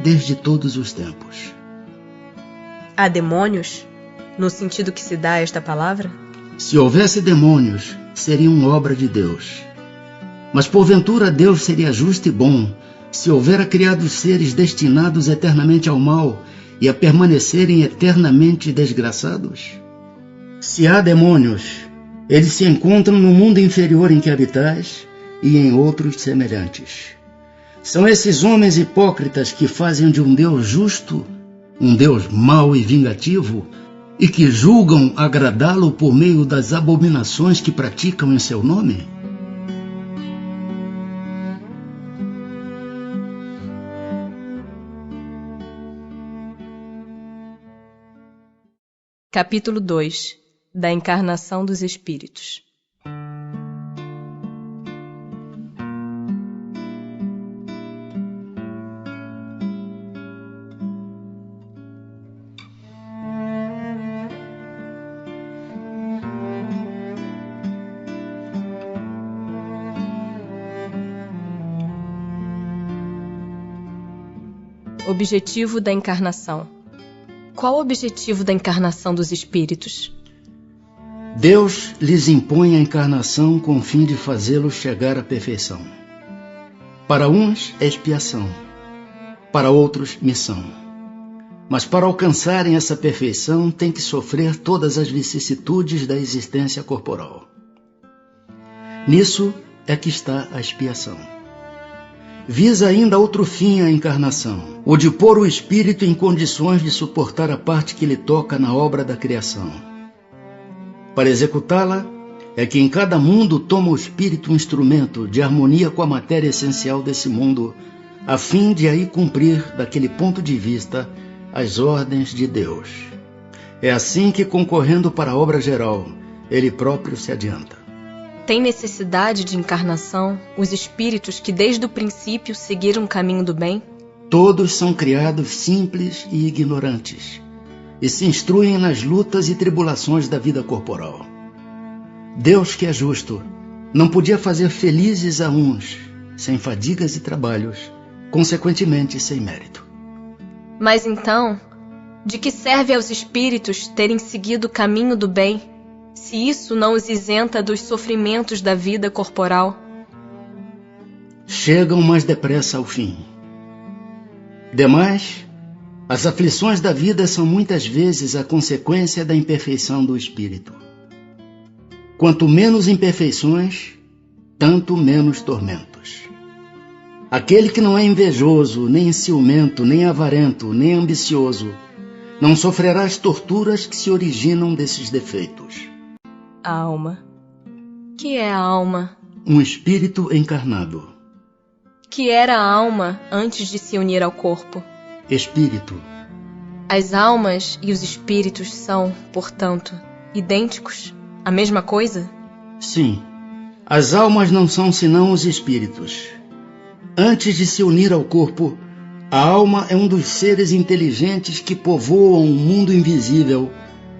desde todos os tempos. Há demônios, no sentido que se dá a esta palavra? Se houvesse demônios, seriam obra de Deus. Mas porventura Deus seria justo e bom se houvera criado seres destinados eternamente ao mal e a permanecerem eternamente desgraçados? Se há demônios, eles se encontram no mundo inferior em que habitais e em outros semelhantes. São esses homens hipócritas que fazem de um Deus justo um Deus mau e vingativo e que julgam agradá-lo por meio das abominações que praticam em seu nome? Capítulo 2 da Encarnação dos Espíritos. Objetivo da encarnação. Qual o objetivo da encarnação dos espíritos? Deus lhes impõe a encarnação com o fim de fazê-los chegar à perfeição. Para uns é expiação, para outros missão. Mas para alcançarem essa perfeição têm que sofrer todas as vicissitudes da existência corporal. Nisso é que está a expiação. Visa ainda outro fim a encarnação, o de pôr o espírito em condições de suportar a parte que lhe toca na obra da criação. Para executá-la, é que em cada mundo toma o espírito um instrumento de harmonia com a matéria essencial desse mundo, a fim de aí cumprir, daquele ponto de vista, as ordens de Deus. É assim que, concorrendo para a obra geral, ele próprio se adianta. Tem necessidade de encarnação os espíritos que desde o princípio seguiram o caminho do bem? Todos são criados simples e ignorantes, e se instruem nas lutas e tribulações da vida corporal. Deus, que é justo, não podia fazer felizes a uns, sem fadigas e trabalhos, consequentemente sem mérito. Mas então, de que serve aos espíritos terem seguido o caminho do bem, se isso não os isenta dos sofrimentos da vida corporal? Chegam mais depressa ao fim. Demais, as aflições da vida são muitas vezes a consequência da imperfeição do espírito. Quanto menos imperfeições, tanto menos tormentos. Aquele que não é invejoso, nem ciumento, nem avarento, nem ambicioso, não sofrerá as torturas que se originam desses defeitos. A alma. Que é a alma? Um espírito encarnado. Que era a alma antes de se unir ao corpo? Espírito. As almas e os espíritos são, portanto, idênticos? A mesma coisa? Sim. As almas não são senão os espíritos. Antes de se unir ao corpo, a alma é um dos seres inteligentes que povoam um mundo invisível,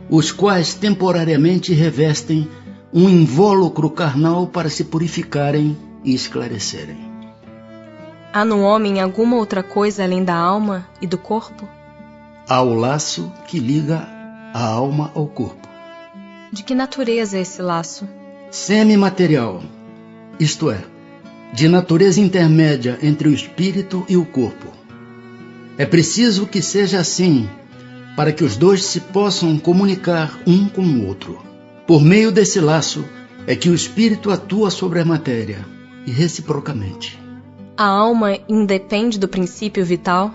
os quais temporariamente revestem um invólucro carnal para se purificarem e esclarecerem. Há no homem alguma outra coisa além da alma e do corpo? Há o laço que liga a alma ao corpo. De que natureza é esse laço? Semimaterial, isto é, de natureza intermédia entre o espírito e o corpo. É preciso que seja assim, para que os dois se possam comunicar um com o outro. Por meio desse laço é que o espírito atua sobre a matéria, e reciprocamente. A alma independe do princípio vital?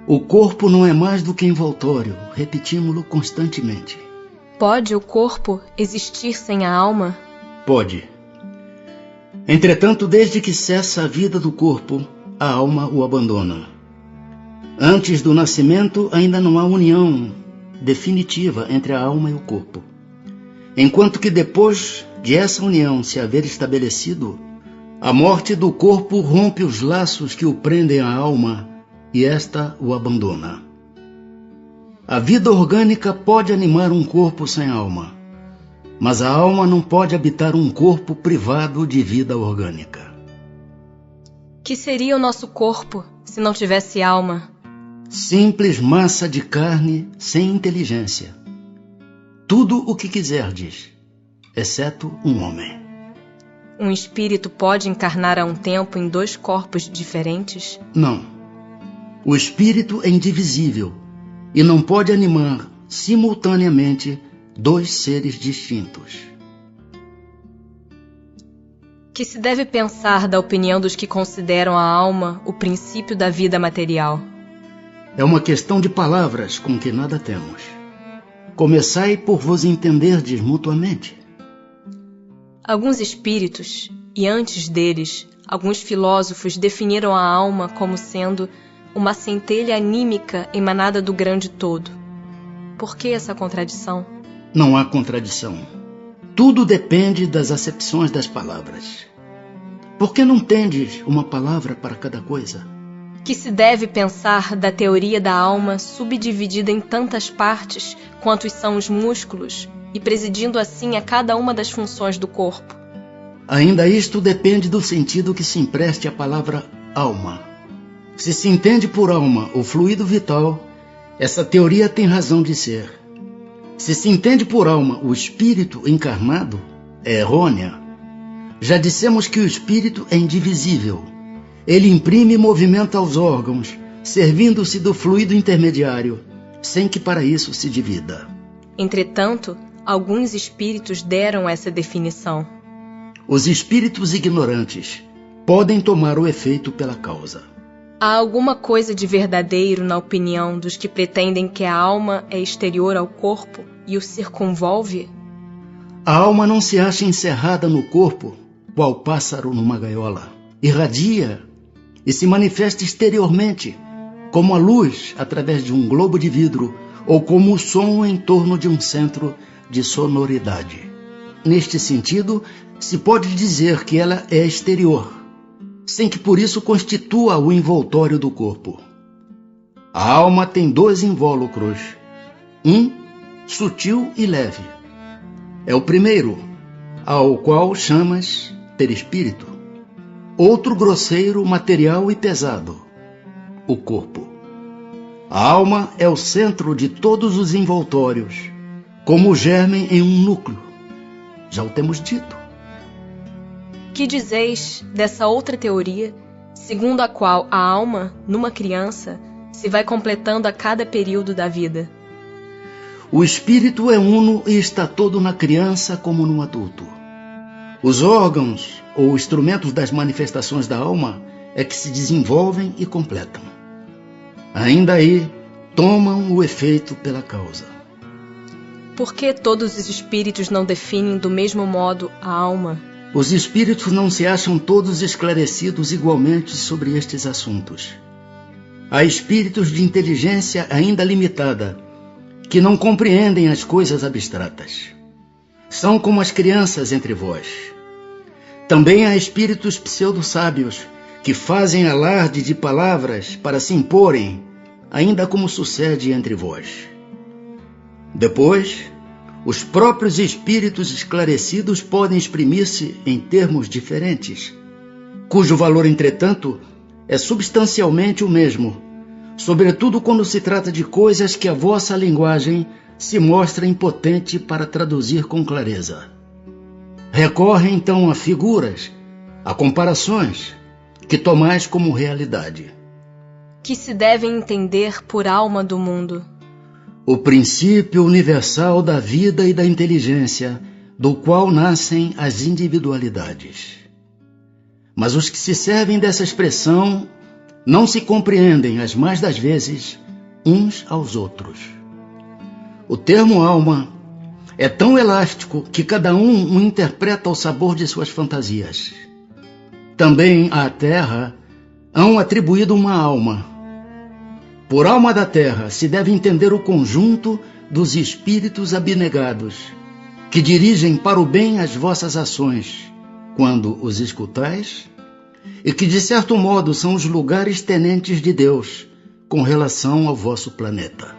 O corpo não é mais do que envoltório, repetimos-lo constantemente. Pode o corpo existir sem a alma? Pode. Entretanto, desde que cessa a vida do corpo, a alma o abandona. Antes do nascimento, ainda não há união definitiva entre a alma e o corpo. Enquanto que depois de essa união se haver estabelecido, a morte do corpo rompe os laços que o prendem à alma e esta o abandona. A vida orgânica pode animar um corpo sem alma, mas a alma não pode habitar um corpo privado de vida orgânica. Que seria o nosso corpo se não tivesse alma? simples massa de carne sem inteligência. Tudo o que quiserdes, exceto um homem. Um espírito pode encarnar a um tempo em 2 corpos diferentes? Não. O espírito é indivisível e não pode animar simultaneamente 2 seres distintos. Que se deve pensar da opinião dos que consideram a alma o princípio da vida material? É uma questão de palavras com que nada temos. Começai por vos entenderdes mutuamente. Alguns espíritos, e antes deles, alguns filósofos definiram a alma como sendo uma centelha anímica emanada do grande todo. Por que essa contradição? Não há contradição. Tudo depende das acepções das palavras. Por que não tendes uma palavra para cada coisa? Que se deve pensar da teoria da alma subdividida em tantas partes quantos são os músculos e presidindo assim a cada uma das funções do corpo? Ainda isto depende do sentido que se empreste à palavra alma. Se se entende por alma o fluido vital, essa teoria tem razão de ser. Se se entende por alma o espírito encarnado, é errônea. Já dissemos que o espírito é indivisível. Ele imprime movimento aos órgãos, servindo-se do fluido intermediário, sem que para isso se divida. Entretanto, alguns espíritos deram essa definição. Os espíritos ignorantes podem tomar o efeito pela causa. Há alguma coisa de verdadeiro na opinião dos que pretendem que a alma é exterior ao corpo e o circunvolve? A alma não se acha encerrada no corpo, qual pássaro numa gaiola. Irradia e se manifesta exteriormente, como a luz através de um globo de vidro ou como o som em torno de um centro de sonoridade. Neste sentido, se pode dizer que ela é exterior, sem que por isso constitua o envoltório do corpo. A alma tem 2 invólucros, um sutil e leve. É o primeiro, ao qual chamas perispírito. Outro grosseiro, material e pesado, o corpo. A alma é o centro de todos os envoltórios, como o germe em um núcleo. Já o temos dito. Que dizeis dessa outra teoria, segundo a qual a alma, numa criança, se vai completando a cada período da vida? O espírito é uno e está todo na criança como no adulto. Os órgãos ou instrumentos das manifestações da alma é que se desenvolvem e completam. Ainda aí, tomam o efeito pela causa. Por que todos os espíritos não definem do mesmo modo a alma? Os espíritos não se acham todos esclarecidos igualmente sobre estes assuntos. Há espíritos de inteligência ainda limitada, que não compreendem as coisas abstratas. São como as crianças entre vós. Também há espíritos pseudo-sábios, que fazem alarde de palavras para se imporem, ainda como sucede entre vós. Depois, os próprios espíritos esclarecidos podem exprimir-se em termos diferentes, cujo valor, entretanto, é substancialmente o mesmo, sobretudo quando se trata de coisas que a vossa linguagem se mostra impotente para traduzir com clareza. Recorre então a figuras, a comparações, que tomais como realidade. Que se devem entender por alma do mundo? O princípio universal da vida e da inteligência, do qual nascem as individualidades. Mas os que se servem dessa expressão não se compreendem, as mais das vezes, uns aos outros. O termo alma é tão elástico que cada um o interpreta ao sabor de suas fantasias. Também à terra hão atribuído uma alma. Por alma da terra se deve entender o conjunto dos espíritos abnegados, que dirigem para o bem as vossas ações, quando os escutais, e que de certo modo são os lugares tenentes de Deus com relação ao vosso planeta.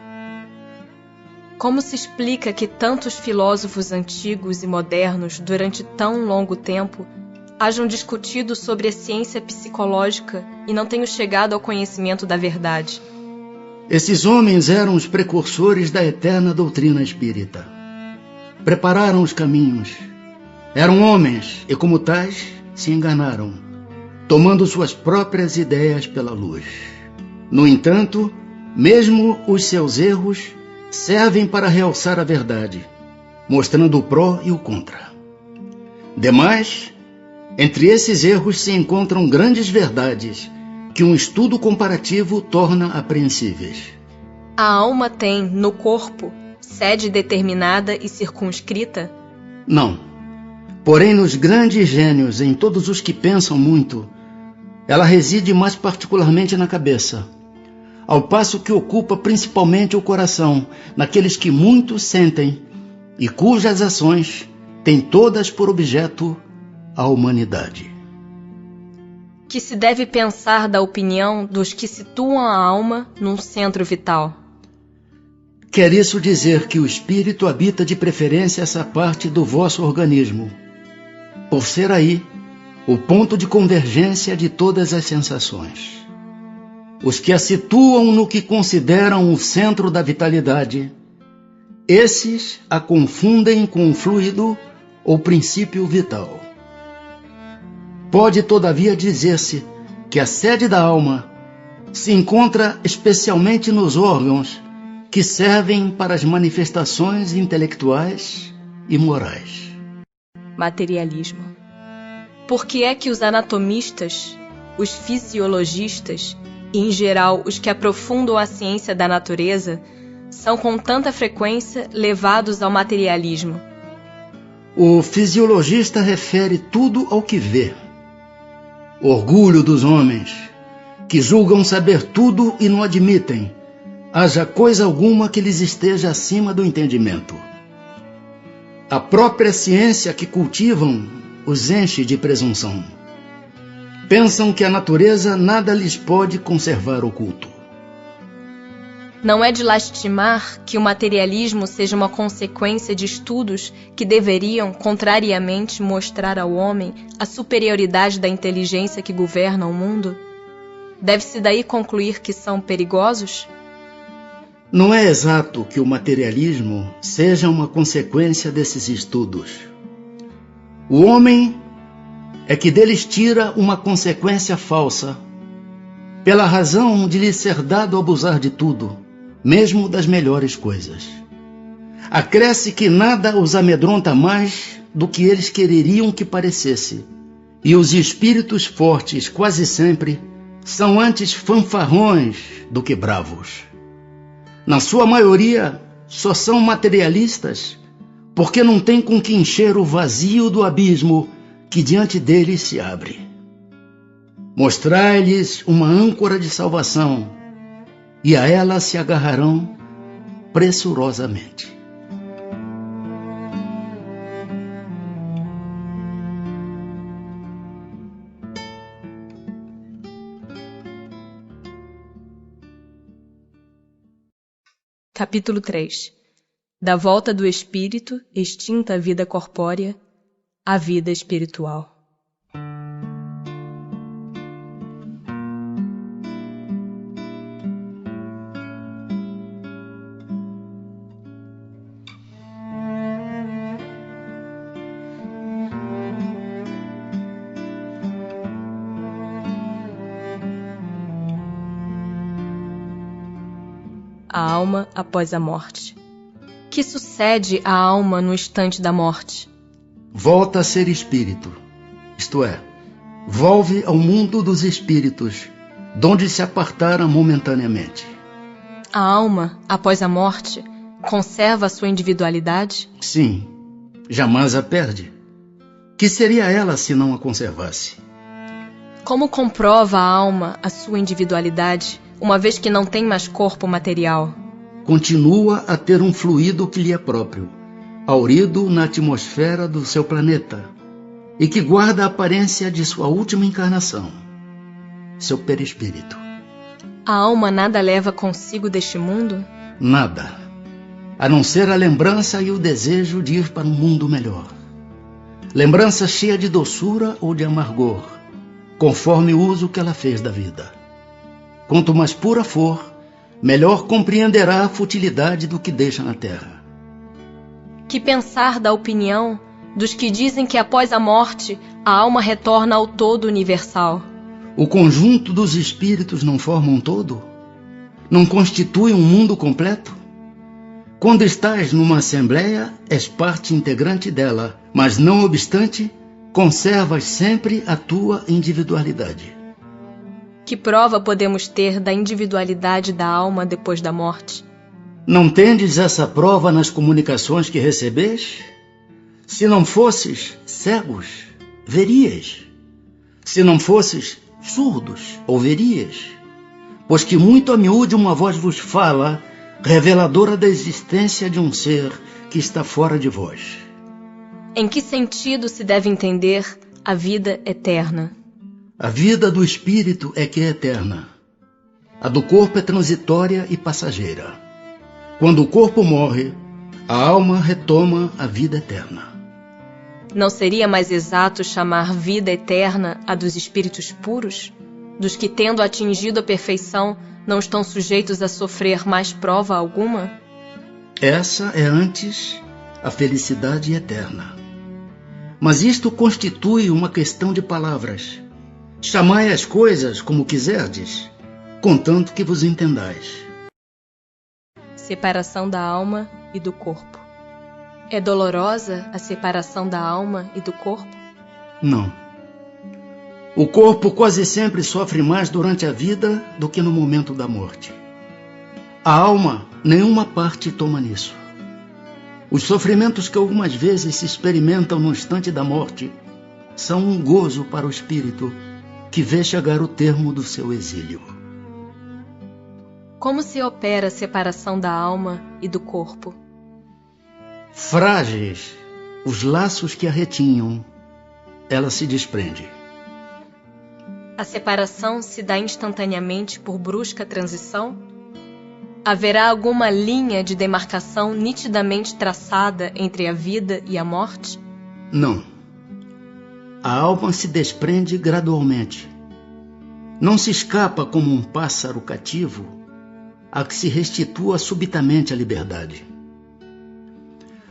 Como se explica que tantos filósofos antigos e modernos, durante tão longo tempo, hajam discutido sobre a ciência psicológica e não tenham chegado ao conhecimento da verdade? Esses homens eram os precursores da eterna doutrina espírita. Prepararam os caminhos. Eram homens e, como tais, se enganaram, tomando suas próprias ideias pela luz. No entanto, mesmo os seus erros servem para realçar a verdade, mostrando o pró e o contra. Demais, entre esses erros se encontram grandes verdades que um estudo comparativo torna apreensíveis. A alma tem, no corpo, sede determinada e circunscrita? Não. Porém, nos grandes gênios, em todos os que pensam muito, ela reside mais particularmente na cabeça, ao passo que ocupa principalmente o coração, naqueles que muito sentem e cujas ações têm todas por objeto a humanidade. Que se deve pensar da opinião dos que situam a alma num centro vital? Quer isso dizer que o espírito habita de preferência essa parte do vosso organismo, por ser aí o ponto de convergência de todas as sensações. Os que a situam no que consideram o centro da vitalidade, esses a confundem com o fluido ou princípio vital. Pode, todavia, dizer-se que a sede da alma se encontra especialmente nos órgãos que servem para as manifestações intelectuais e morais. Materialismo. Por que é que os anatomistas, os fisiologistas e, em geral, os que aprofundam a ciência da natureza são com tanta frequência levados ao materialismo? O fisiologista refere tudo ao que vê. Orgulho dos homens, que julgam saber tudo e não admitem haja coisa alguma que lhes esteja acima do entendimento. A própria ciência que cultivam os enche de presunção. Pensam que a natureza nada lhes pode conservar oculto. Não é de lastimar que o materialismo seja uma consequência de estudos que deveriam, contrariamente, mostrar ao homem a superioridade da inteligência que governa o mundo? Deve-se daí concluir que são perigosos? Não é exato que o materialismo seja uma consequência desses estudos. O homem é que deles tira uma consequência falsa, pela razão de lhe ser dado abusar de tudo, mesmo das melhores coisas. Acresce que nada os amedronta mais do que eles quereriam que parecesse, e os espíritos fortes, quase sempre, são antes fanfarrões do que bravos. Na sua maioria, só são materialistas porque não têm com que encher o vazio do abismo que diante deles se abre. Mostrai-lhes uma âncora de salvação e a ela se agarrarão pressurosamente. Capítulo 3. Da volta do espírito, extinta a vida corpórea, à vida espiritual. A alma após a morte. Que sucede à alma no instante da morte? Volta a ser espírito, isto é, volve ao mundo dos espíritos, donde se apartara momentaneamente. A alma, após a morte, conserva a sua individualidade? Sim, jamais a perde. Que seria ela se não a conservasse? Como comprova a alma a sua individualidade, uma vez que não tem mais corpo material? Continua a ter um fluido que lhe é próprio, haurido na atmosfera do seu planeta, e que guarda a aparência de sua última encarnação, seu perispírito. A alma nada leva consigo deste mundo? Nada, a não ser a lembrança e o desejo de ir para um mundo melhor. Lembrança cheia de doçura ou de amargor, conforme o uso que ela fez da vida. Quanto mais pura for, melhor compreenderá a futilidade do que deixa na terra. Que pensar da opinião dos que dizem que após a morte a alma retorna ao todo universal? O conjunto dos espíritos não forma um todo? Não constitui um mundo completo? Quando estás numa assembleia, és parte integrante dela, mas não obstante, conservas sempre a tua individualidade. Que prova podemos ter da individualidade da alma depois da morte? Não tendes essa prova nas comunicações que recebes? Se não fosses cegos, verias. Se não fosses surdos, ouverias. Pois que muito a miúde uma voz vos fala, reveladora da existência de um ser que está fora de vós. Em que sentido se deve entender a vida eterna? A vida do espírito é que é eterna. A do corpo é transitória e passageira. Quando o corpo morre, a alma retoma a vida eterna. Não seria mais exato chamar vida eterna a dos espíritos puros? Dos que, tendo atingido a perfeição, não estão sujeitos a sofrer mais prova alguma? Essa é antes a felicidade eterna. Mas isto constitui uma questão de palavras. Chamai as coisas como quiserdes, contanto que vos entendais. Separação da alma e do corpo. É dolorosa a separação da alma e do corpo? Não. O corpo quase sempre sofre mais durante a vida do que no momento da morte. A alma, nenhuma parte toma nisso. Os sofrimentos que algumas vezes se experimentam no instante da morte são um gozo para o espírito que vê chegar o termo do seu exílio. Como se opera a separação da alma e do corpo? Frágeis os laços que a retinham, ela se desprende. A separação se dá instantaneamente por brusca transição? Haverá alguma linha de demarcação nitidamente traçada entre a vida e a morte? Não. A alma se desprende gradualmente. Não se escapa como um pássaro cativo a que se restitua subitamente a liberdade.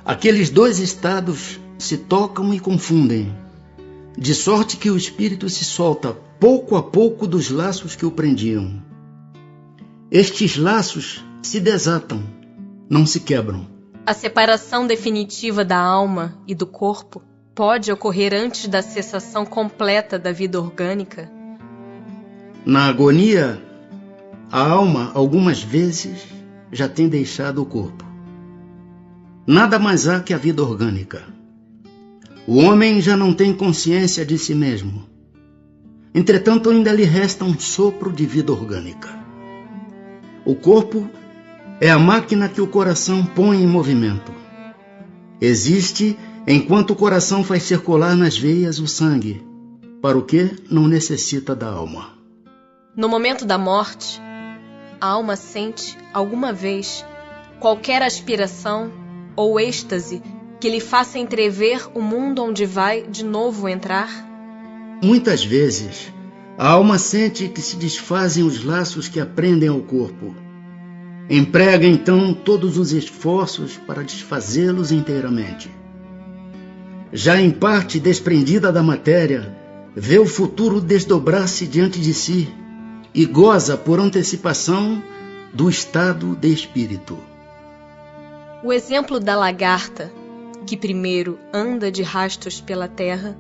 Aqueles dois estados se tocam e confundem, de sorte que o espírito se solta pouco a pouco dos laços que o prendiam. Estes laços se desatam, não se quebram. A separação definitiva da alma e do corpo pode ocorrer antes da cessação completa da vida orgânica? Na agonia, a alma, algumas vezes, já tem deixado o corpo. Nada mais há que a vida orgânica. O homem já não tem consciência de si mesmo. Entretanto, ainda lhe resta um sopro de vida orgânica. O corpo é a máquina que o coração põe em movimento. Existe enquanto o coração faz circular nas veias o sangue, para o que não necessita da alma. No momento da morte, a alma sente, alguma vez, qualquer aspiração ou êxtase que lhe faça entrever o mundo onde vai de novo entrar? Muitas vezes, a alma sente que se desfazem os laços que a prendem ao corpo. Emprega então todos os esforços para desfazê-los inteiramente. Já em parte desprendida da matéria, vê o futuro desdobrar-se diante de si e goza por antecipação do estado de espírito. O exemplo da lagarta, que primeiro anda de rastos pela terra,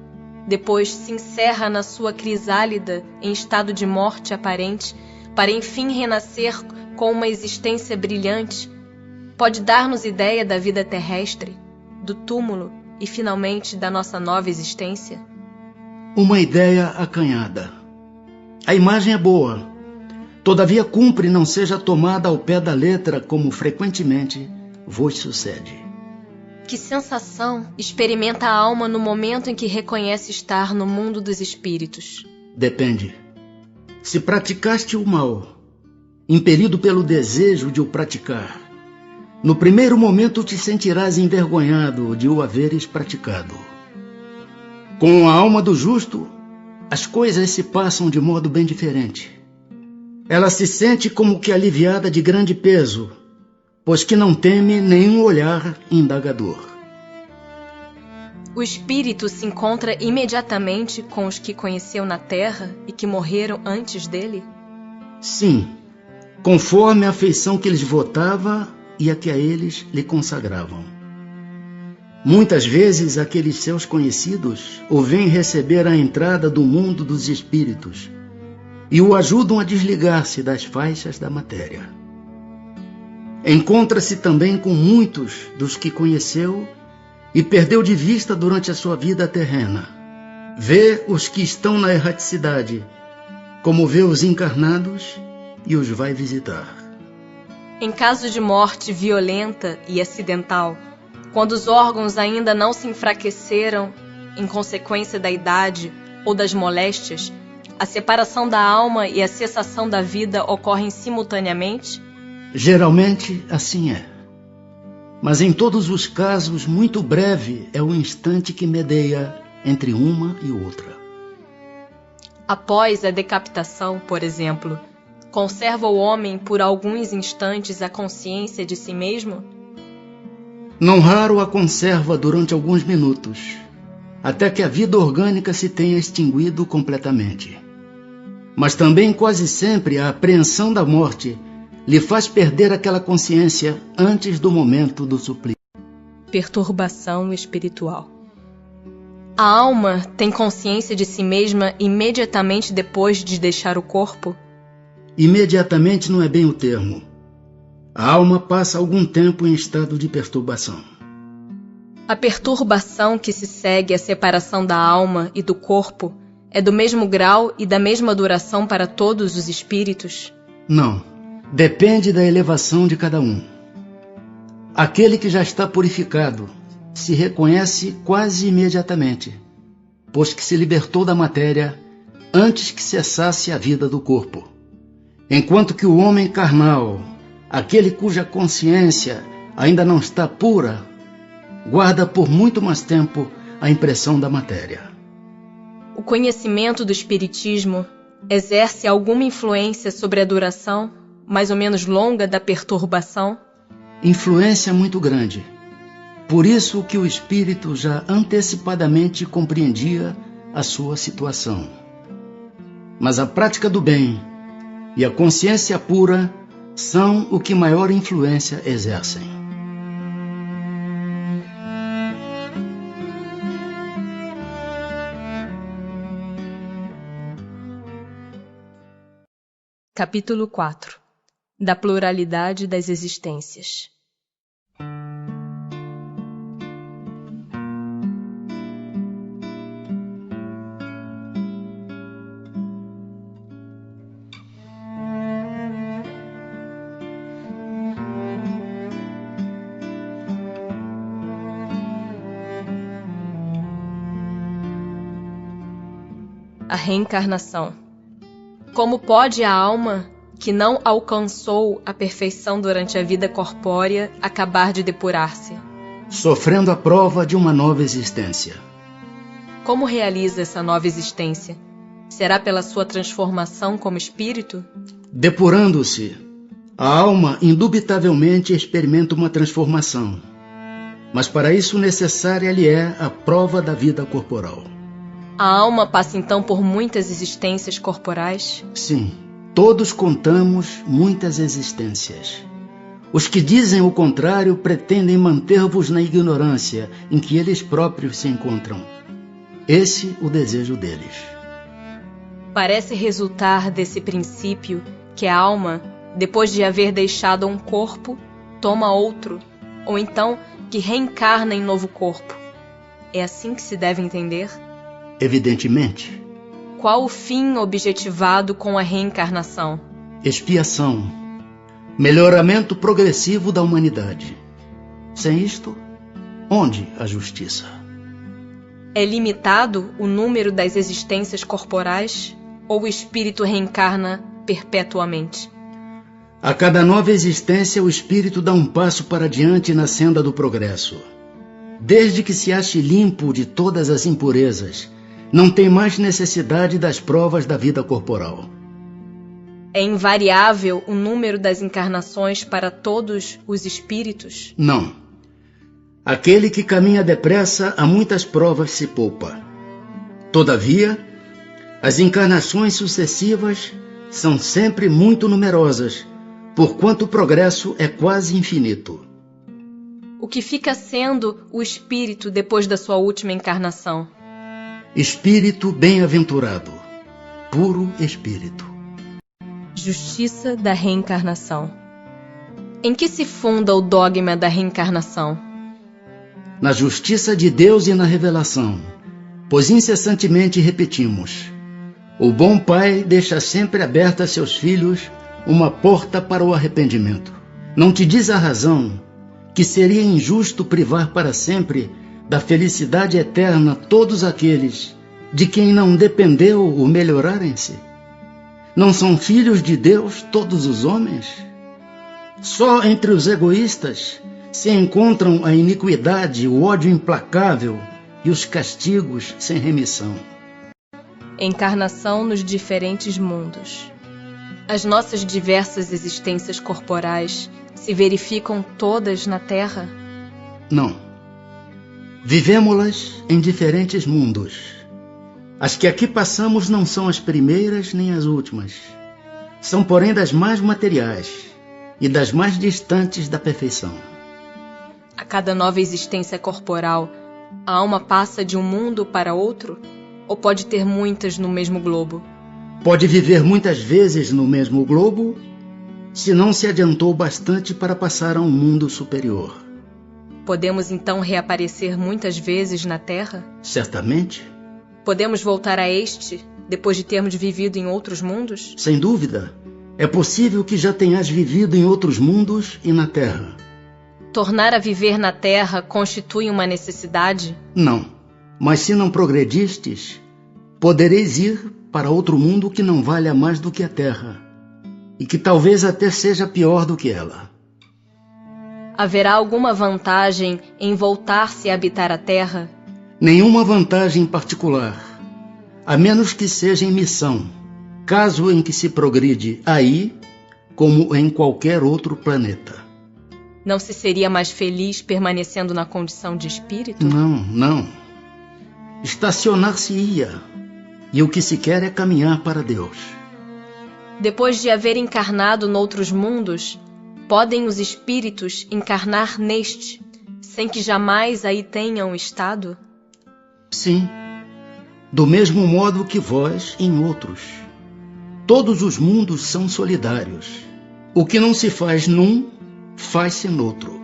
depois se encerra na sua crisálida em estado de morte aparente, para enfim renascer com uma existência brilhante, pode dar-nos ideia da vida terrestre, do túmulo e finalmente da nossa nova existência? Uma ideia acanhada. A imagem é boa, todavia cumpre não seja tomada ao pé da letra como frequentemente vos sucede. Que sensação experimenta a alma no momento em que reconhece estar no mundo dos espíritos? Depende. Se praticaste o mal, impelido pelo desejo de o praticar, no primeiro momento te sentirás envergonhado de o haveres praticado. Com a alma do justo, as coisas se passam de modo bem diferente. Ela se sente como que aliviada de grande peso, pois que não teme nenhum olhar indagador. O espírito se encontra imediatamente com os que conheceu na terra e que morreram antes dele? Sim, conforme a afeição que lhes votava e a que a eles lhe consagravam. Muitas vezes aqueles seus conhecidos o vêm receber à entrada do mundo dos espíritos e o ajudam a desligar-se das faixas da matéria. Encontra-se também com muitos dos que conheceu e perdeu de vista durante a sua vida terrena. Vê os que estão na erraticidade, como vê os encarnados e os vai visitar. Em caso de morte violenta e acidental, quando os órgãos ainda não se enfraqueceram em consequência da idade ou das moléstias, a separação da alma e a cessação da vida ocorrem simultaneamente? Geralmente assim é. Mas em todos os casos, muito breve é o instante que medeia entre uma e outra. Após a decapitação, por exemplo, conserva o homem por alguns instantes a consciência de si mesmo? Não raro a conserva durante alguns minutos, até que a vida orgânica se tenha extinguido completamente. Mas também quase sempre a apreensão da morte lhe faz perder aquela consciência antes do momento do suplício. Perturbação espiritual. A alma tem consciência de si mesma imediatamente depois de deixar o corpo? Imediatamente não é bem o termo. A alma passa algum tempo em estado de perturbação. A perturbação que se segue à separação da alma e do corpo é do mesmo grau e da mesma duração para todos os espíritos? Não. Depende da elevação de cada um. Aquele que já está purificado se reconhece quase imediatamente, pois que se libertou da matéria antes que cessasse a vida do corpo. Enquanto que o homem carnal, aquele cuja consciência ainda não está pura, guarda por muito mais tempo a impressão da matéria. O conhecimento do espiritismo exerce alguma influência sobre a duração mais ou menos longa da perturbação? Influência muito grande. Por isso que o espírito já antecipadamente compreendia a sua situação. Mas a prática do bem e a consciência pura são o que maior influência exercem. Capítulo 4. Da pluralidade das existências. A reencarnação. Como pode a alma que não alcançou a perfeição durante a vida corpórea acabar de depurar-se? Sofrendo a prova de uma nova existência. Como realiza essa nova existência? Será pela sua transformação como espírito? Depurando-se, a alma indubitavelmente experimenta uma transformação. Mas para isso necessária lhe é a prova da vida corporal. A alma passa então por muitas existências corporais? Sim, todos contamos muitas existências. Os que dizem o contrário pretendem manter-vos na ignorância em que eles próprios se encontram. Esse o desejo deles. Parece resultar desse princípio que a alma, depois de haver deixado um corpo, toma outro, ou então que reencarna em novo corpo. É assim que se deve entender? Evidentemente. Qual o fim objetivado com a reencarnação? Expiação. Melhoramento progressivo da humanidade. Sem isto, onde a justiça? É limitado o número das existências corporais ou o espírito reencarna perpetuamente? A cada nova existência, o espírito dá um passo para diante na senda do progresso. Desde que se ache limpo de todas as impurezas, não tem mais necessidade das provas da vida corporal. É invariável o número das encarnações para todos os espíritos? Não. Aquele que caminha depressa a muitas provas se poupa. Todavia, as encarnações sucessivas são sempre muito numerosas, porquanto o progresso é quase infinito. O que fica sendo o espírito depois da sua última encarnação? Espírito bem-aventurado, puro espírito. Justiça da reencarnação. Em que se funda o dogma da reencarnação? Na justiça de Deus e na revelação, pois incessantemente repetimos: o bom pai deixa sempre aberta a seus filhos uma porta para o arrependimento. Não te diz a razão que seria injusto privar para sempre da felicidade eterna todos aqueles de quem não dependeu o melhorarem-se? Não são filhos de Deus todos os homens? Só entre os egoístas se encontram a iniquidade, o ódio implacável e os castigos sem remissão. Encarnação nos diferentes mundos. As nossas diversas existências corporais se verificam todas na Terra? Não. Vivemo-las em diferentes mundos. As que aqui passamos não são as primeiras nem as últimas. São, porém, das mais materiais e das mais distantes da perfeição. A cada nova existência corporal, a alma passa de um mundo para outro? Ou pode ter muitas no mesmo globo? Pode viver muitas vezes no mesmo globo, se não se adiantou bastante para passar a um mundo superior. Podemos então reaparecer muitas vezes na Terra? Certamente. Podemos voltar a este, depois de termos vivido em outros mundos? Sem dúvida. É possível que já tenhas vivido em outros mundos e na Terra. Tornar a viver na Terra constitui uma necessidade? Não. Mas se não progredistes, podereis ir para outro mundo que não valha mais do que a Terra, e que talvez até seja pior do que ela. Haverá alguma vantagem em voltar-se a habitar a Terra? Nenhuma vantagem particular, a menos que seja em missão, caso em que se progride aí, como em qualquer outro planeta. Não se seria mais feliz permanecendo na condição de espírito? Não. Estacionar-se-ia, e o que se quer é caminhar para Deus. Depois de haver encarnado noutros mundos, podem os espíritos encarnar neste, sem que jamais aí tenham estado? Sim, do mesmo modo que vós em outros. Todos os mundos são solidários. O que não se faz num, faz-se noutro.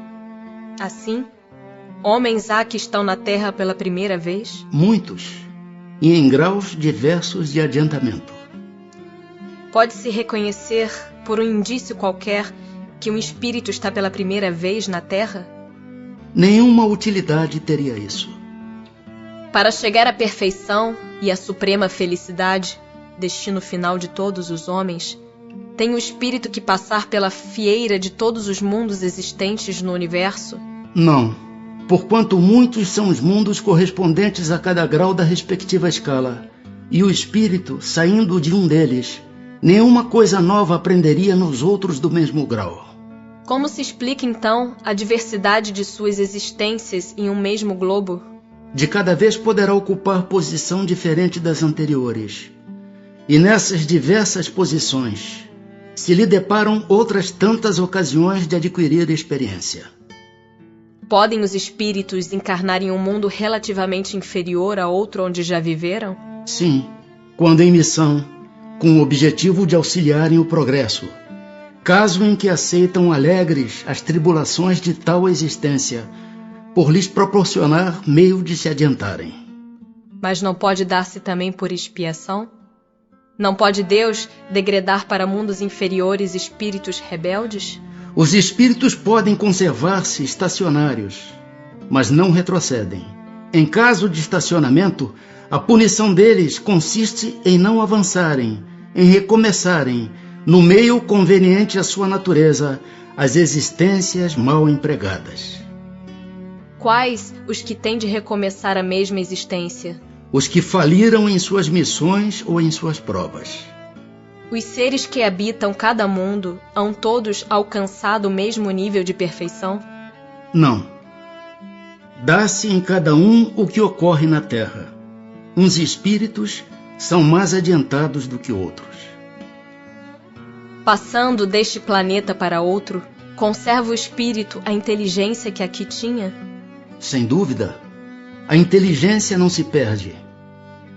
Assim, homens há que estão na Terra pela primeira vez? Muitos, e em graus diversos de adiantamento. Pode-se reconhecer, por um indício qualquer, que um espírito está pela primeira vez na Terra? Nenhuma utilidade teria isso. Para chegar à perfeição e à suprema felicidade, destino final de todos os homens, tem o espírito que passar pela fieira de todos os mundos existentes no universo? Não, porquanto muitos são os mundos correspondentes a cada grau da respectiva escala, e o espírito, saindo de um deles, nenhuma coisa nova aprenderia nos outros do mesmo grau. Como se explica, então, a diversidade de suas existências em um mesmo globo? De cada vez poderá ocupar posição diferente das anteriores. E nessas diversas posições, se lhe deparam outras tantas ocasiões de adquirir experiência. Podem os espíritos encarnar em um mundo relativamente inferior a outro onde já viveram? Sim, quando em missão, com o objetivo de auxiliarem o progresso, caso em que aceitam alegres as tribulações de tal existência, por lhes proporcionar meio de se adiantarem. Mas não pode dar-se também por expiação? Não pode Deus degradar para mundos inferiores espíritos rebeldes? Os espíritos podem conservar-se estacionários, mas não retrocedem. Em caso de estacionamento, a punição deles consiste em não avançarem, em recomeçarem, no meio conveniente à sua natureza, as existências mal empregadas. Quais os que têm de recomeçar a mesma existência? Os que faliram em suas missões ou em suas provas. Os seres que habitam cada mundo hão todos alcançado o mesmo nível de perfeição? Não. Dá-se em cada um o que ocorre na Terra. Uns espíritos são mais adiantados do que outros. Passando deste planeta para outro, conserva o espírito a inteligência que aqui tinha? Sem dúvida, a inteligência não se perde.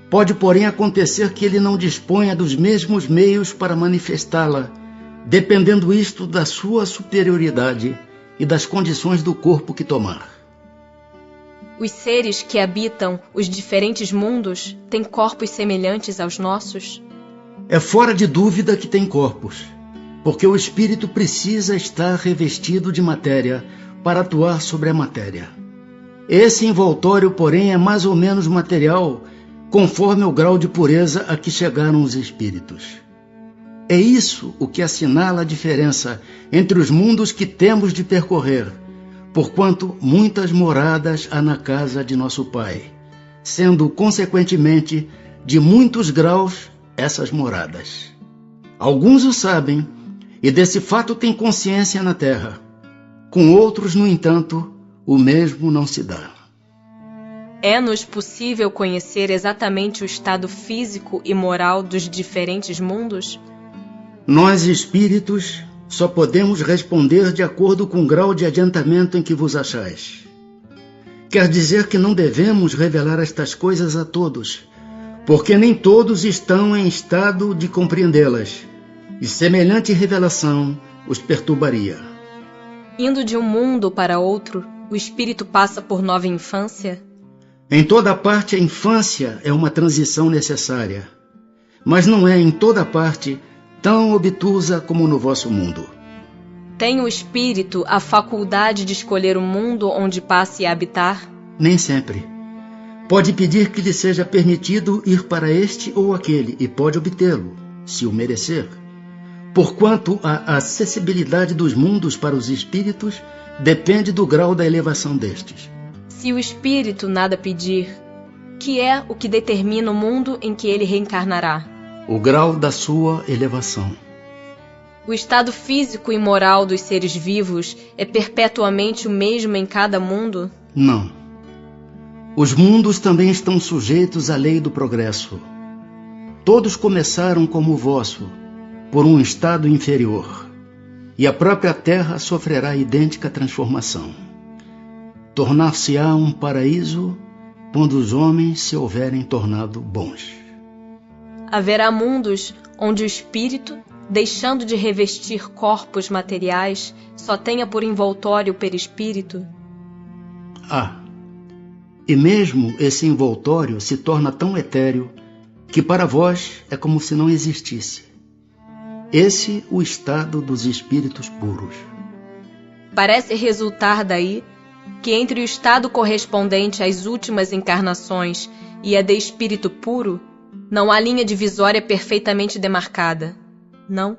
Pode, porém, acontecer que ele não disponha dos mesmos meios para manifestá-la, dependendo isto da sua superioridade e das condições do corpo que tomar. Os seres que habitam os diferentes mundos têm corpos semelhantes aos nossos? É fora de dúvida que tem corpos, porque o espírito precisa estar revestido de matéria para atuar sobre a matéria. Esse envoltório, porém, é mais ou menos material, conforme o grau de pureza a que chegaram os espíritos. É isso o que assinala a diferença entre os mundos que temos de percorrer, porquanto muitas moradas há na casa de nosso Pai, sendo, consequentemente, de muitos graus essas moradas. Alguns o sabem, e desse fato têm consciência na terra. Com outros, no entanto, o mesmo não se dá. É-nos possível conhecer exatamente o estado físico e moral dos diferentes mundos? Nós, espíritos, só podemos responder de acordo com o grau de adiantamento em que vos achais. Quer dizer que não devemos revelar estas coisas a todos, porque nem todos estão em estado de compreendê-las, e semelhante revelação os perturbaria. Indo de um mundo para outro, o espírito passa por nova infância? Em toda parte a infância é uma transição necessária, mas não é em toda parte tão obtusa como no vosso mundo. Tem o espírito a faculdade de escolher o mundo onde passe a habitar? Nem sempre. Pode pedir que lhe seja permitido ir para este ou aquele, e pode obtê-lo, se o merecer. Porquanto a acessibilidade dos mundos para os espíritos depende do grau da elevação destes. Se o espírito nada pedir, que é o que determina o mundo em que ele reencarnará? O grau da sua elevação. O estado físico e moral dos seres vivos é perpetuamente o mesmo em cada mundo? Não. Os mundos também estão sujeitos à lei do progresso. Todos começaram como o vosso, por um estado inferior, e a própria Terra sofrerá idêntica transformação. Tornar-se-á um paraíso quando os homens se houverem tornado bons. Haverá mundos onde o espírito, deixando de revestir corpos materiais, só tenha por envoltório o perispírito? E mesmo esse envoltório se torna tão etéreo que para vós é como se não existisse. Esse o estado dos espíritos puros. Parece resultar daí que entre o estado correspondente às últimas encarnações e a de espírito puro, não há linha divisória perfeitamente demarcada, não?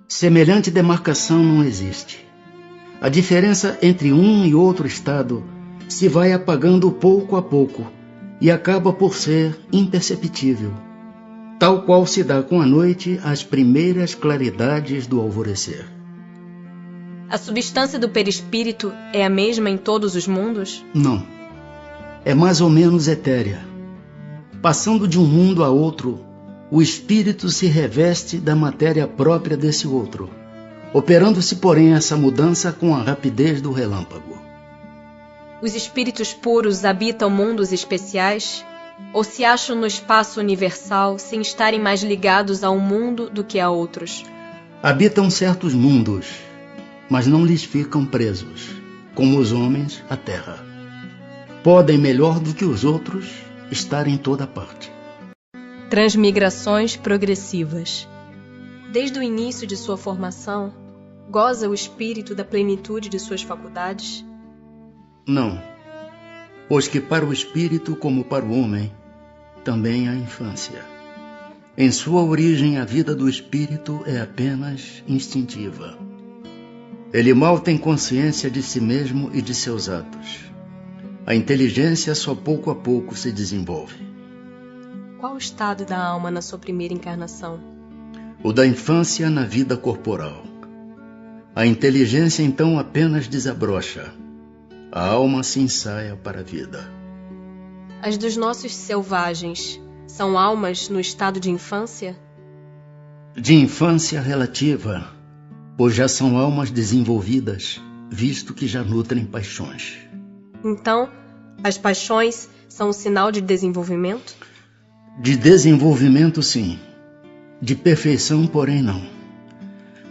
Semelhante demarcação não existe. A diferença entre um e outro estado se vai apagando pouco a pouco e acaba por ser imperceptível, tal qual se dá com a noite as primeiras claridades do alvorecer. A substância do perispírito é a mesma em todos os mundos? Não. É mais ou menos etérea. Passando de um mundo a outro, o espírito se reveste da matéria própria desse outro, operando-se, porém, essa mudança com a rapidez do relâmpago. Os espíritos puros habitam mundos especiais? Ou se acham no espaço universal sem estarem mais ligados a um mundo do que a outros? Habitam certos mundos, mas não lhes ficam presos, como os homens à terra. Podem, melhor do que os outros, estar em toda parte. Transmigrações progressivas. Desde o início de sua formação, goza o espírito da plenitude de suas faculdades? Não, pois que para o espírito, como para o homem, também há infância. Em sua origem, a vida do espírito é apenas instintiva. Ele mal tem consciência de si mesmo e de seus atos. A inteligência só pouco a pouco se desenvolve. Qual o estado da alma na sua primeira encarnação? o da infância na vida corporal. A inteligência então apenas desabrocha, a alma se ensaia para a vida. As dos nossos selvagens são almas no estado de infância? De infância relativa, pois já são almas desenvolvidas, visto que já nutrem paixões. Então, as paixões são um sinal de desenvolvimento? De desenvolvimento, sim. De perfeição, porém, não.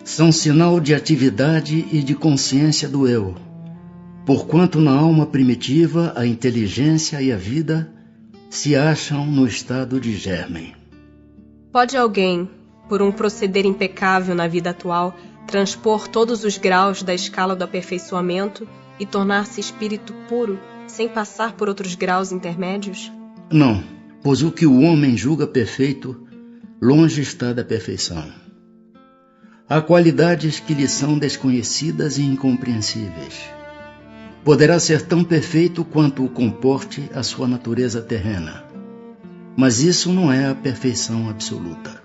São sinal de atividade e de consciência do eu, porquanto na alma primitiva a inteligência e a vida se acham no estado de germen. Pode alguém, por um proceder impecável na vida atual, transpor todos os graus da escala do aperfeiçoamento e tornar-se espírito puro, sem passar por outros graus intermédios? Não, pois o que o homem julga perfeito, longe está da perfeição. Há qualidades que lhe são desconhecidas e incompreensíveis. Poderá ser tão perfeito quanto o comporte a sua natureza terrena, mas isso não é a perfeição absoluta.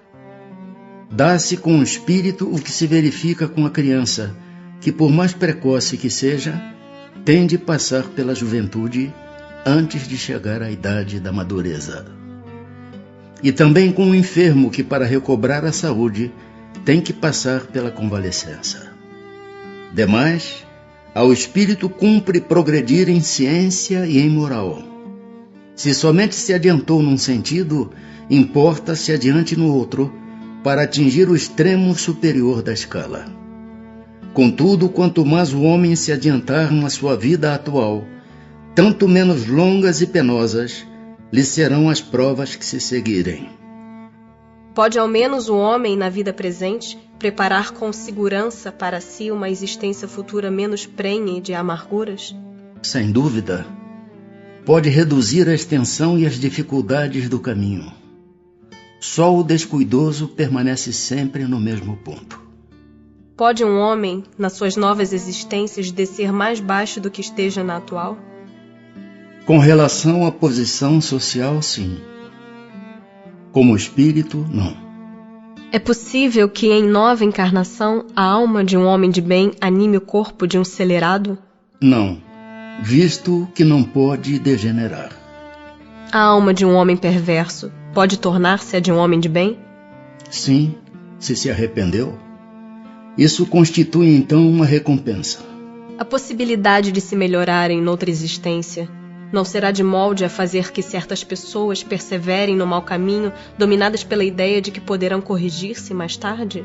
Dá-se com o espírito o que se verifica com a criança, que por mais precoce que seja, tem de passar pela juventude antes de chegar à idade da madureza. E também com o enfermo que, para recobrar a saúde, tem que passar pela convalescença. Demais, ao espírito cumpre progredir em ciência e em moral. Se somente se adiantou num sentido, importa se adiante no outro, para atingir o extremo superior da escala. Contudo, quanto mais o homem se adiantar na sua vida atual, tanto menos longas e penosas lhe serão as provas que se seguirem. Pode ao menos o homem, na vida presente, preparar com segurança para si uma existência futura menos prenhe de amarguras? Sem dúvida. Pode reduzir a extensão e as dificuldades do caminho. Só o descuidoso permanece sempre no mesmo ponto. Pode um homem, nas suas novas existências, descer mais baixo do que esteja na atual? Com relação à posição social, sim. Como espírito, não. É possível que em nova encarnação a alma de um homem de bem anime o corpo de um celerado? Não, visto que não pode degenerar. A alma de um homem perverso pode tornar-se a de um homem de bem? Sim, se arrependeu. Isso constitui então uma recompensa. A possibilidade de se melhorar em noutra existência não será de molde a fazer que certas pessoas perseverem no mau caminho, dominadas pela ideia de que poderão corrigir-se mais tarde?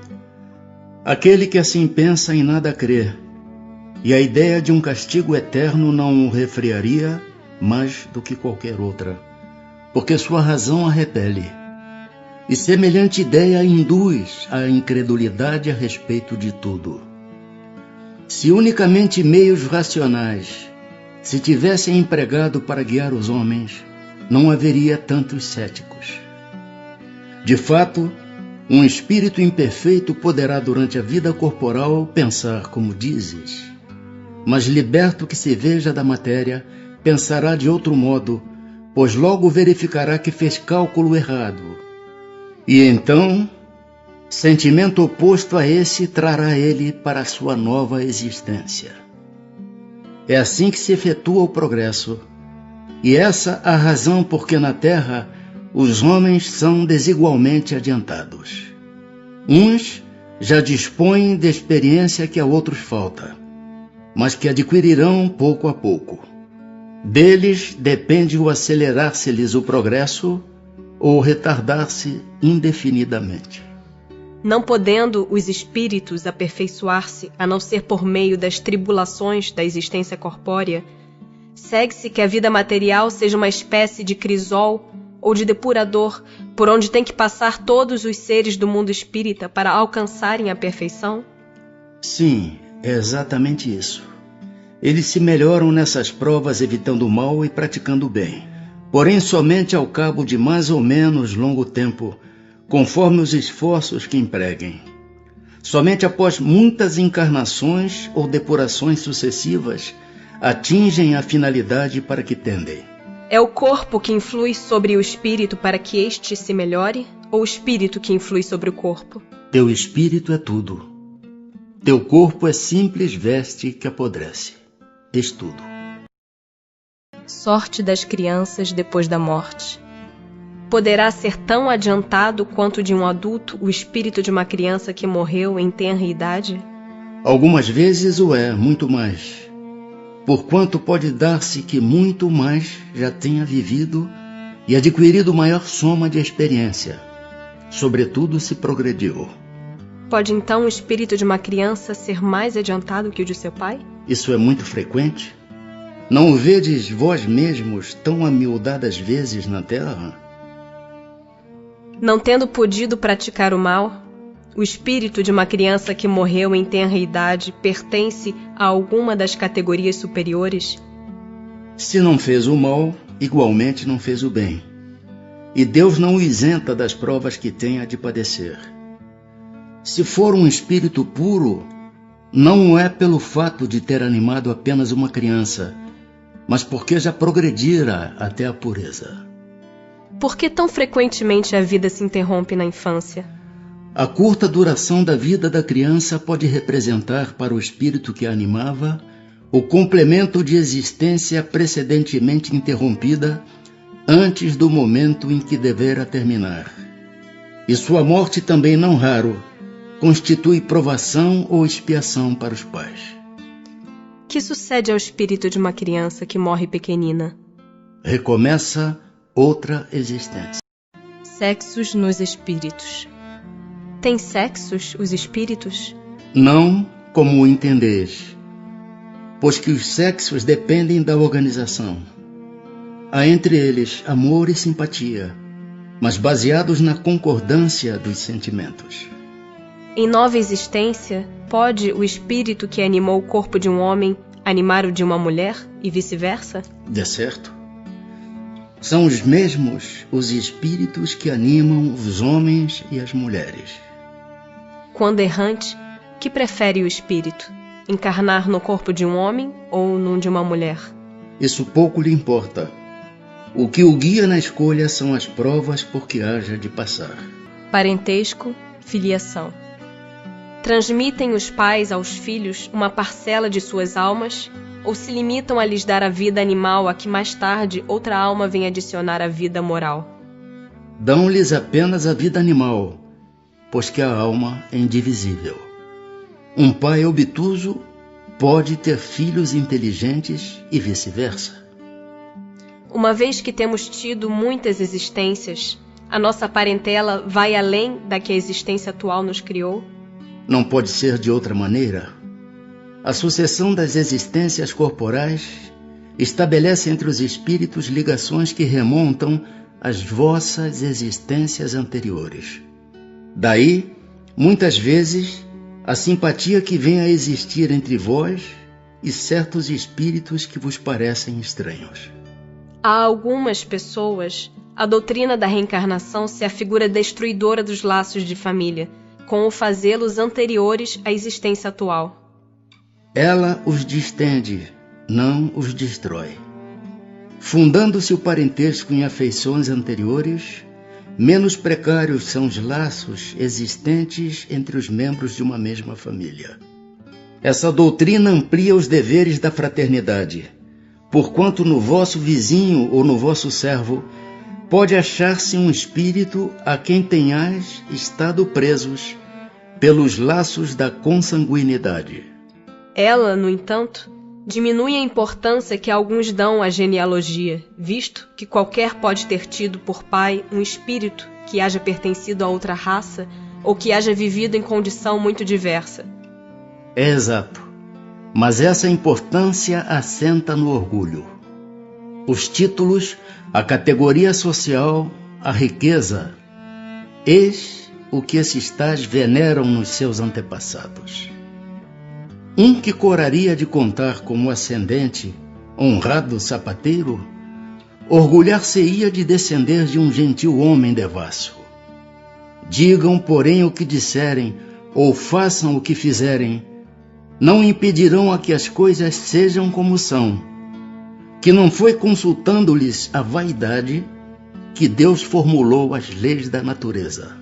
Aquele que assim pensa em nada crê, e a ideia de um castigo eterno não o refriaria mais do que qualquer outra, porque sua razão a repele. E semelhante ideia induz à incredulidade a respeito de tudo. Se unicamente meios racionais se tivessem empregado para guiar os homens, não haveria tantos céticos. De fato, um espírito imperfeito poderá durante a vida corporal pensar como dizes, mas liberto que se veja da matéria, pensará de outro modo, pois logo verificará que fez cálculo errado. E então, sentimento oposto a esse trará ele para a sua nova existência. É assim que se efetua o progresso, e essa a razão por que na Terra os homens são desigualmente adiantados. Uns já dispõem de experiência que a outros falta, mas que adquirirão pouco a pouco. Deles depende o acelerar-se-lhes o progresso ou retardar-se indefinidamente. Não podendo os espíritos aperfeiçoar-se a não ser por meio das tribulações da existência corpórea, segue-se que a vida material seja uma espécie de crisol ou de depurador por onde tem que passar todos os seres do mundo espírita para alcançarem a perfeição? Sim, é exatamente isso. Eles se melhoram nessas provas evitando o mal e praticando o bem. Porém, somente ao cabo de mais ou menos longo tempo, conforme os esforços que empreguem. Somente após muitas encarnações ou depurações sucessivas, atingem a finalidade para que tendem. É o corpo que influi sobre o espírito para que este se melhore, ou o espírito que influi sobre o corpo? Teu espírito é tudo. Teu corpo é simples veste que apodrece. Estudo. Sorte das crianças depois da morte. Poderá ser tão adiantado quanto de um adulto o espírito de uma criança que morreu em tenra idade? Algumas vezes o é, muito mais. Porquanto pode dar-se que muito mais já tenha vivido e adquirido maior soma de experiência. Sobretudo se progrediu. Pode então o espírito de uma criança ser mais adiantado que o de seu pai? Isso é muito frequente. Não o vedes vós mesmos tão amiudadas vezes na terra? Não tendo podido praticar o mal, o espírito de uma criança que morreu em tenra idade pertence a alguma das categorias superiores? Se não fez o mal, igualmente não fez o bem. E Deus não o isenta das provas que tenha de padecer. Se for um espírito puro, não o é pelo fato de ter animado apenas uma criança, mas porque já progredira até a pureza. Por que tão frequentemente a vida se interrompe na infância? A curta duração da vida da criança pode representar para o espírito que a animava o complemento de existência precedentemente interrompida antes do momento em que devera terminar. E sua morte também não raro constitui provação ou expiação para os pais. Que sucede ao espírito de uma criança que morre pequenina? Recomeça outra existência. Sexos nos espíritos. Tem sexos os espíritos? Não como o entendeis, pois que os sexos dependem da organização. Há entre eles amor e simpatia, mas baseados na concordância dos sentimentos. Em nova existência, pode o espírito que animou o corpo de um homem animar o de uma mulher e vice-versa? De certo. São os mesmos os espíritos que animam os homens e as mulheres. Quando errante, que prefere o espírito? Encarnar no corpo de um homem ou num de uma mulher? Isso pouco lhe importa. O que o guia na escolha são as provas por que haja de passar. Parentesco, filiação. Transmitem os pais aos filhos uma parcela de suas almas ou se limitam a lhes dar a vida animal a que mais tarde outra alma vem adicionar a vida moral? Dão-lhes apenas a vida animal, pois que a alma é indivisível. Um pai obtuso pode ter filhos inteligentes e vice-versa. Uma vez que temos tido muitas existências, a nossa parentela vai além da que a existência atual nos criou? Não pode ser de outra maneira. A sucessão das existências corporais estabelece entre os espíritos ligações que remontam às vossas existências anteriores. Daí, muitas vezes, a simpatia que vem a existir entre vós e certos espíritos que vos parecem estranhos. A algumas pessoas, a doutrina da reencarnação se afigura destruidora dos laços de família, com o fazê-los anteriores à existência atual. Ela os distende, não os destrói. Fundando-se o parentesco em afeições anteriores, menos precários são os laços existentes entre os membros de uma mesma família. Essa doutrina amplia os deveres da fraternidade, porquanto no vosso vizinho ou no vosso servo pode achar-se um espírito a quem tenhais estado presos pelos laços da consanguinidade. Ela, no entanto, diminui a importância que alguns dão à genealogia, visto que qualquer pode ter tido por pai um espírito que haja pertencido a outra raça ou que haja vivido em condição muito diversa. É exato, mas essa importância assenta no orgulho. Os títulos, a categoria social, a riqueza, eis o que esses tais veneram nos seus antepassados. Um que coraria de contar como ascendente honrado sapateiro, orgulhar-se-ia de descender de um gentil homem devasso. Digam, porém, o que disserem, ou façam o que fizerem, não impedirão a que as coisas sejam como são, que não foi consultando-lhes a vaidade que Deus formulou as leis da natureza.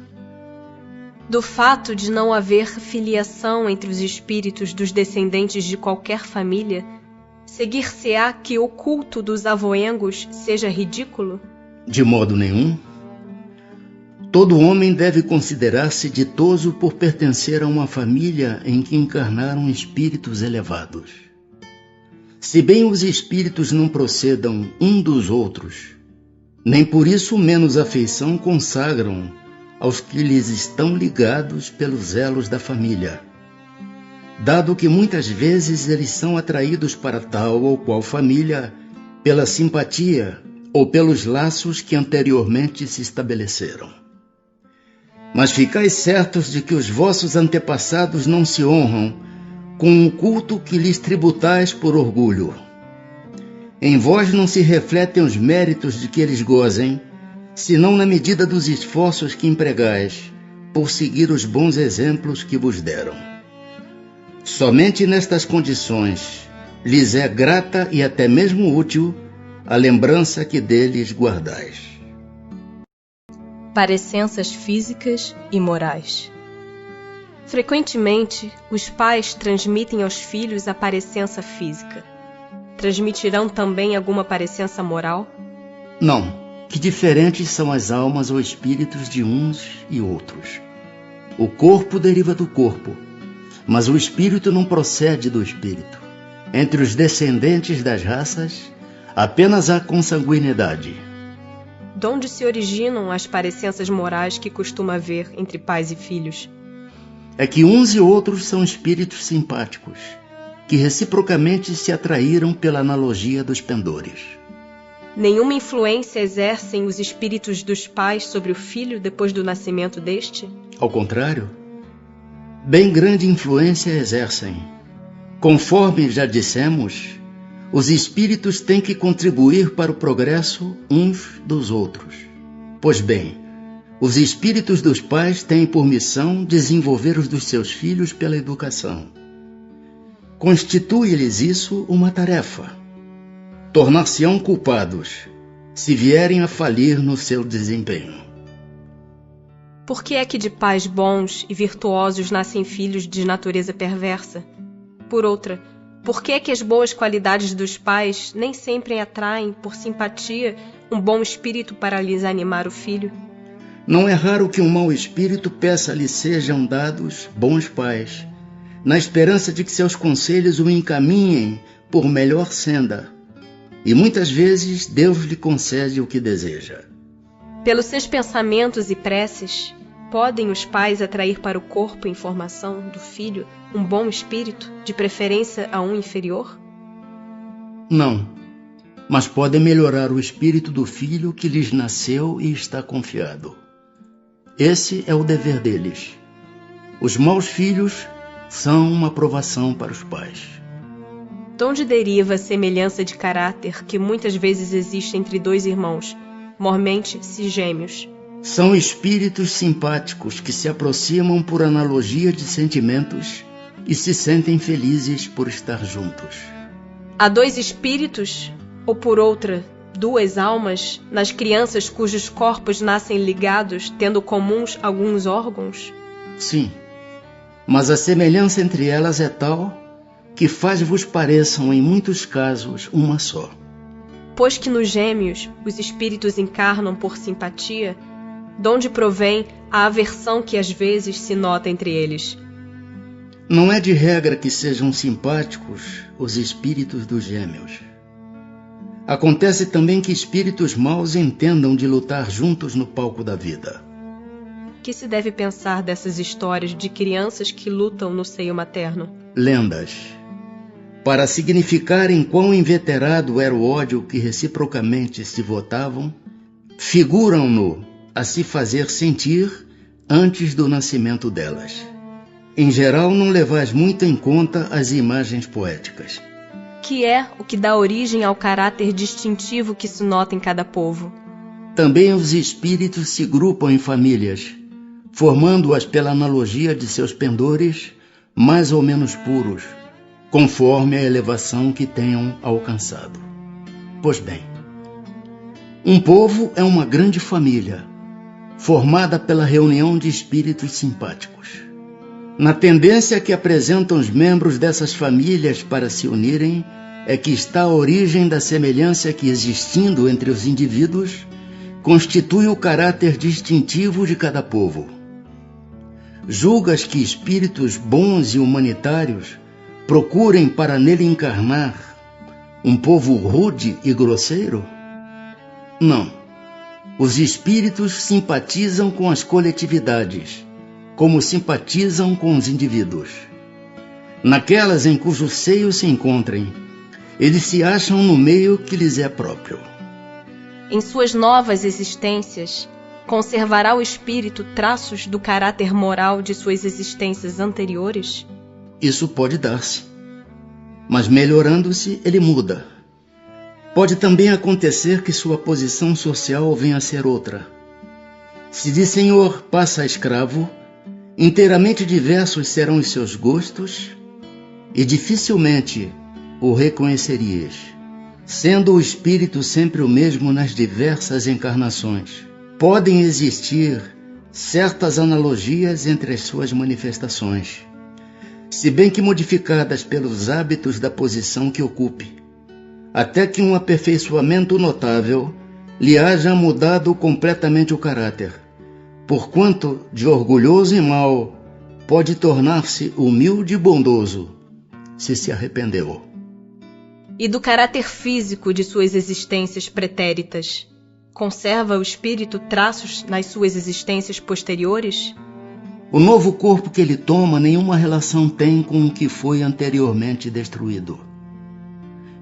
Do fato de não haver filiação entre os espíritos dos descendentes de qualquer família, seguir-se-á que o culto dos avoengos seja ridículo? De modo nenhum. Todo homem deve considerar-se ditoso por pertencer a uma família em que encarnaram espíritos elevados. Se bem os espíritos não procedam um dos outros, nem por isso menos afeição consagram aos que lhes estão ligados pelos elos da família, dado que muitas vezes eles são atraídos para tal ou qual família pela simpatia ou pelos laços que anteriormente se estabeleceram. Mas ficais certos de que os vossos antepassados não se honram com o culto que lhes tributais por orgulho. Em vós não se refletem os méritos de que eles gozem, senão na medida dos esforços que empregais por seguir os bons exemplos que vos deram. Somente nestas condições lhes é grata e até mesmo útil a lembrança que deles guardais. Parecenças físicas e morais. Frequentemente, os pais transmitem aos filhos a parecença física. Transmitirão também alguma parecença moral? Não, que diferentes são as almas ou espíritos de uns e outros. O corpo deriva do corpo, mas o espírito não procede do espírito. Entre os descendentes das raças, apenas há consanguinidade. De onde se originam as parecenças morais que costuma haver entre pais e filhos? É que uns e outros são espíritos simpáticos, que reciprocamente se atraíram pela analogia dos pendores. Nenhuma influência exercem os espíritos dos pais sobre o filho depois do nascimento deste? Ao contrário, bem grande influência exercem. Conforme já dissemos, os espíritos têm que contribuir para o progresso uns dos outros. Pois bem, os espíritos dos pais têm por missão desenvolver os dos seus filhos pela educação. Constitui-lhes isso uma tarefa. Tornar-se-ão culpados se vierem a falir no seu desempenho. Por que é que de pais bons e virtuosos nascem filhos de natureza perversa? Por outra, por que é que as boas qualidades dos pais nem sempre atraem, por simpatia, um bom espírito para lhes animar o filho? Não é raro que um mau espírito peça-lhe sejam dados bons pais, na esperança de que seus conselhos o encaminhem por melhor senda, e muitas vezes Deus lhe concede o que deseja. Pelos seus pensamentos e preces, podem os pais atrair para o corpo em formação do filho um bom espírito, de preferência a um inferior? Não, mas podem melhorar o espírito do filho que lhes nasceu e está confiado. Esse é o dever deles. Os maus filhos são uma provação para os pais. De onde deriva a semelhança de caráter que muitas vezes existe entre dois irmãos, mormente cisgêmeos? São espíritos simpáticos que se aproximam por analogia de sentimentos e se sentem felizes por estar juntos. Há dois espíritos, ou por outra, duas almas, nas crianças cujos corpos nascem ligados, tendo comuns alguns órgãos? Sim, mas a semelhança entre elas é tal que faz-vos pareçam em muitos casos uma só. Pois que nos gêmeos os espíritos encarnam por simpatia, de onde provém a aversão que às vezes se nota entre eles? Não é de regra que sejam simpáticos os espíritos dos gêmeos. Acontece também que espíritos maus entendam de lutar juntos no palco da vida. Que se deve pensar dessas histórias de crianças que lutam no seio materno? Lendas. Para significarem quão inveterado era o ódio que reciprocamente se votavam, figuram-no a se fazer sentir antes do nascimento delas. Em geral, não levais muito em conta as imagens poéticas. Que é o que dá origem ao caráter distintivo que se nota em cada povo. Também os espíritos se grupam em famílias, formando-as pela analogia de seus pendores mais ou menos puros, conforme a elevação que tenham alcançado. Pois bem, um povo é uma grande família, formada pela reunião de espíritos simpáticos. Na tendência que apresentam os membros dessas famílias para se unirem, é que está a origem da semelhança que, existindo entre os indivíduos, constitui o caráter distintivo de cada povo. Julgas que espíritos bons e humanitários procurem para nele encarnar um povo rude e grosseiro? Não. Os espíritos simpatizam com as coletividades, como simpatizam com os indivíduos. Naquelas em cujo seio se encontrem, eles se acham no meio que lhes é próprio. Em suas novas existências, conservará o espírito traços do caráter moral de suas existências anteriores? Isso pode dar-se, mas melhorando-se, ele muda. Pode também acontecer que sua posição social venha a ser outra. Se de senhor passa a escravo, inteiramente diversos serão os seus gostos e dificilmente o reconhecerias, sendo o espírito sempre o mesmo nas diversas encarnações. Podem existir certas analogias entre as suas manifestações, se bem que modificadas pelos hábitos da posição que ocupe, até que um aperfeiçoamento notável lhe haja mudado completamente o caráter, porquanto de orgulhoso e mau pode tornar-se humilde e bondoso, se arrependeu. E do caráter físico de suas existências pretéritas, conserva o espírito traços nas suas existências posteriores? O novo corpo que ele toma nenhuma relação tem com o que foi anteriormente destruído.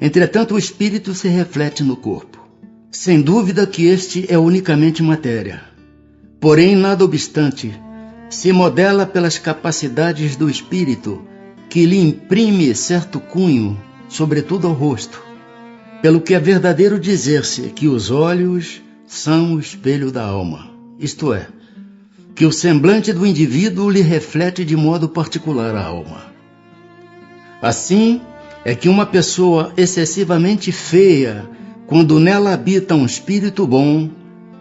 Entretanto, o espírito se reflete no corpo. Sem dúvida que este é unicamente matéria. Porém, nada obstante, se modela pelas capacidades do espírito, que lhe imprime certo cunho, sobretudo ao rosto, pelo que é verdadeiro dizer-se que os olhos são o espelho da alma, isto é, que o semblante do indivíduo lhe reflete de modo particular a alma. Assim é que uma pessoa excessivamente feia, quando nela habita um espírito bom,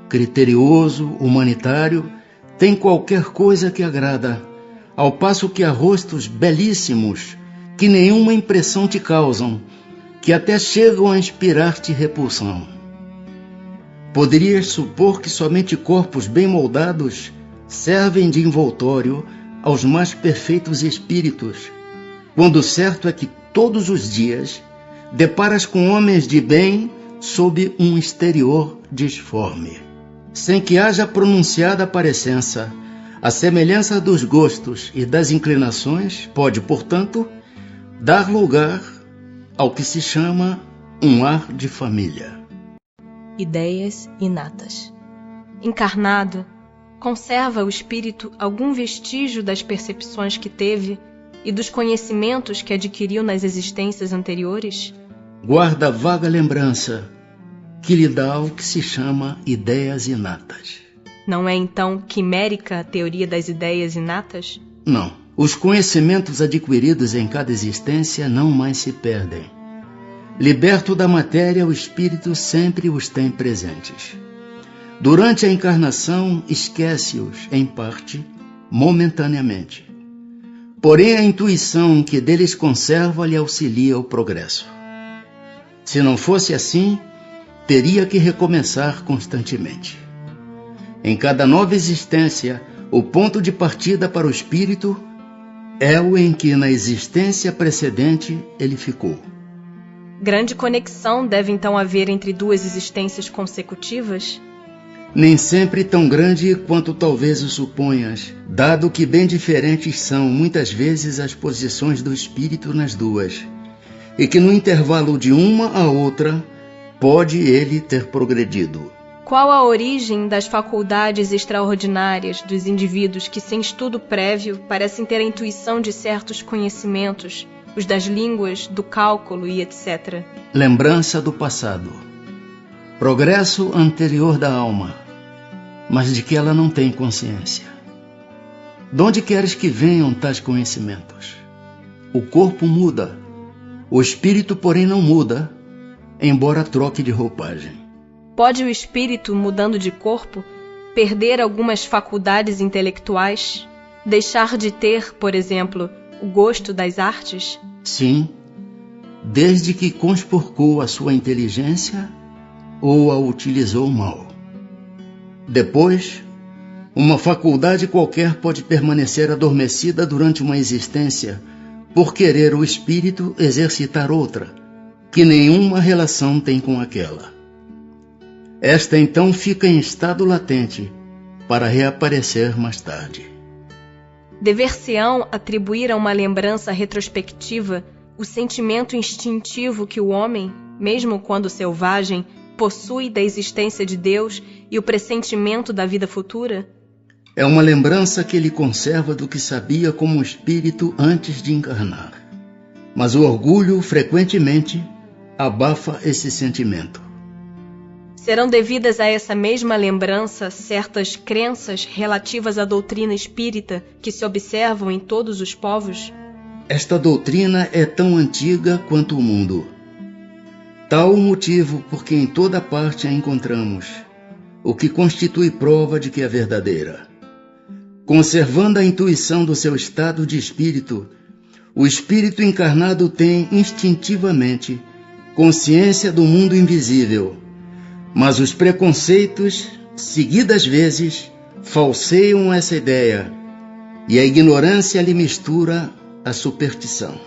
criterioso, humanitário, tem qualquer coisa que agrada, ao passo que há rostos belíssimos que nenhuma impressão te causam, que até chegam a inspirar-te repulsão. Poderias supor que somente corpos bem moldados servem de envoltório aos mais perfeitos espíritos, quando certo é que todos os dias deparas com homens de bem sob um exterior disforme, sem que haja pronunciada parecença. A semelhança dos gostos e das inclinações pode, portanto, dar lugar ao que se chama um ar de família. Ideias inatas. Encarnado, conserva o espírito algum vestígio das percepções que teve e dos conhecimentos que adquiriu nas existências anteriores? Guarda vaga lembrança que lhe dá o que se chama ideias inatas. Não é então quimérica a teoria das ideias inatas? Não. Os conhecimentos adquiridos em cada existência não mais se perdem. Liberto da matéria, o espírito sempre os tem presentes. Durante a encarnação, esquece-os, em parte, momentaneamente. Porém, a intuição que deles conserva lhe auxilia o progresso. Se não fosse assim, teria que recomeçar constantemente. Em cada nova existência, o ponto de partida para o espírito é o em que na existência precedente ele ficou. Grande conexão deve então haver entre duas existências consecutivas? Nem sempre tão grande quanto talvez o suponhas, dado que bem diferentes são muitas vezes as posições do espírito nas duas, e que no intervalo de uma a outra pode ele ter progredido. Qual a origem das faculdades extraordinárias dos indivíduos que, sem estudo prévio, parecem ter a intuição de certos conhecimentos, os das línguas, do cálculo e etc.? Lembrança do passado. Progresso anterior da alma, mas de que ela não tem consciência. De onde queres que venham tais conhecimentos? O corpo muda, o espírito, porém, não muda, embora troque de roupagem. Pode o espírito, mudando de corpo, perder algumas faculdades intelectuais? Deixar de ter, por exemplo, o gosto das artes? Sim, desde que conspurcou a sua inteligência ou a utilizou mal. Depois, uma faculdade qualquer pode permanecer adormecida durante uma existência por querer o espírito exercitar outra, que nenhuma relação tem com aquela. Esta então fica em estado latente para reaparecer mais tarde. Dever-se-ão atribuir a uma lembrança retrospectiva o sentimento instintivo que o homem, mesmo quando selvagem, possui da existência de Deus e o pressentimento da vida futura? É uma lembrança que ele conserva do que sabia como espírito antes de encarnar. Mas o orgulho, frequentemente, abafa esse sentimento. Serão devidas a essa mesma lembrança certas crenças relativas à doutrina espírita que se observam em todos os povos? Esta doutrina é tão antiga quanto o mundo. Tal o motivo por que em toda parte a encontramos, o que constitui prova de que é verdadeira. Conservando a intuição do seu estado de espírito, o espírito encarnado tem instintivamente consciência do mundo invisível, mas os preconceitos, seguidas vezes, falseiam essa ideia e a ignorância lhe mistura a superstição.